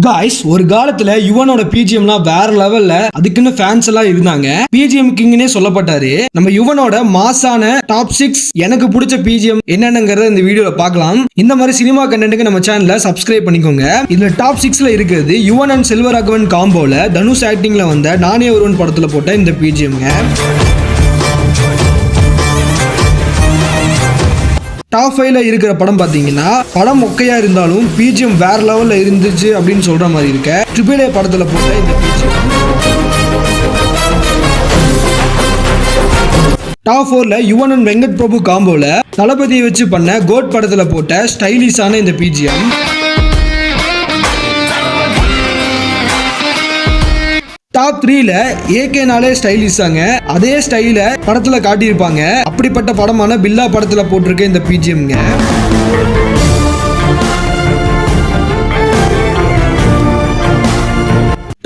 Guys, ஒரு காலத்துல யுவனோட பிஜிஎம்லாம் வேற லெவல்ல அதுக்குன்னு ஃபேன்ஸ் எல்லாம் இருந்தாங்க. பிஜிஎம் கிங்னே சொல்லப்பட்டாரு. நம்ம யுவனோட மாசான டாப் 6 எனக்கு பிடிச்ச பிஜிஎம் என்னென்னங்கறத இந்த வீடியோல பார்க்கலாம். இந்த மாதிரி சினிமா கண்டென்ட்க்கு நம்ம சேனலை சப்ஸ்கிரைப் பண்ணிக்கோங்க. இதுல டாப் 6ல இருக்கிறது யுவன் அண்ட் செல்வராகவன் காம்போல தனுஷ் ஆக்டிங்ல வந்த நானே ஒருவன் படத்துல போட்ட இந்த பிஜிஎம்ங்க. டாப் 5ல இருக்கிற படம் பாத்தீங்கன்னா, படம் மொக்கையா இருந்தாலும் பிஜிஎம் வேற லெவல்ல இருந்துச்சு அப்படின்னு சொல்ற மாதிரி இருக்க ட்ரிபிள் ஏ படத்துல போட்ட இந்த பிஜிஎம். டாப் 4ல யுவன் அண்ட் வெங்கட் பிரபு காம்போல தளபதியை வச்சு பண்ண கோட் படத்துல போட்ட ஸ்டைலிஷான இந்த பிஜிஎம். டாப் 3ல ஏகேனாலே ஸ்டைலிஷாங்க, அதே ஸ்டைல படத்துல காட்டியிருப்பாங்க. அப்படிப்பட்ட படமான பில்லா படத்துல போட்டிருக்க இந்த பிஜிஎம்ங்க.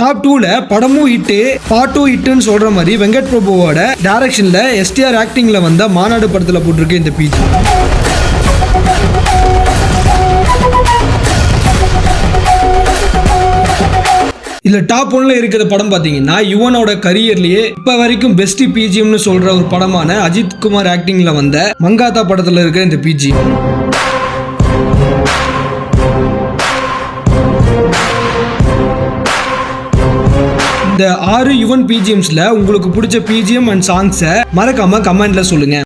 டாப் 2ல படமும் ஹிட்டு, பாட்டும் ஹிட்டுன்னு சொல்ற மாதிரி வெங்கட் பிரபுவோட டைரக்ஷன்ல எஸ்டிஆர் ஆக்டிங்ல வந்த மாநாடு படத்துல போட்டிருக்க இந்த பிஜிஎம். இதுல டாப் 1ல இருக்கிற படம் பாத்தீங்கன்னா, யுவனோட கரியர்லயே இப்ப வரைக்கும் பெஸ்ட் பிஜிஎம்னு சொல்ற ஒரு படமான அஜித் குமார் ஆக்டிங்ல வந்த மங்காத்தா படத்துல இருக்கிற இந்த பிஜிஎம். இந்த 6 யுவன் பிஜிஎம்ஸ்ல உங்களுக்கு பிடிச்ச பிஜிஎம் அண்ட் சாங்ஸை மறக்காம கமெண்ட்ல சொல்லுங்க.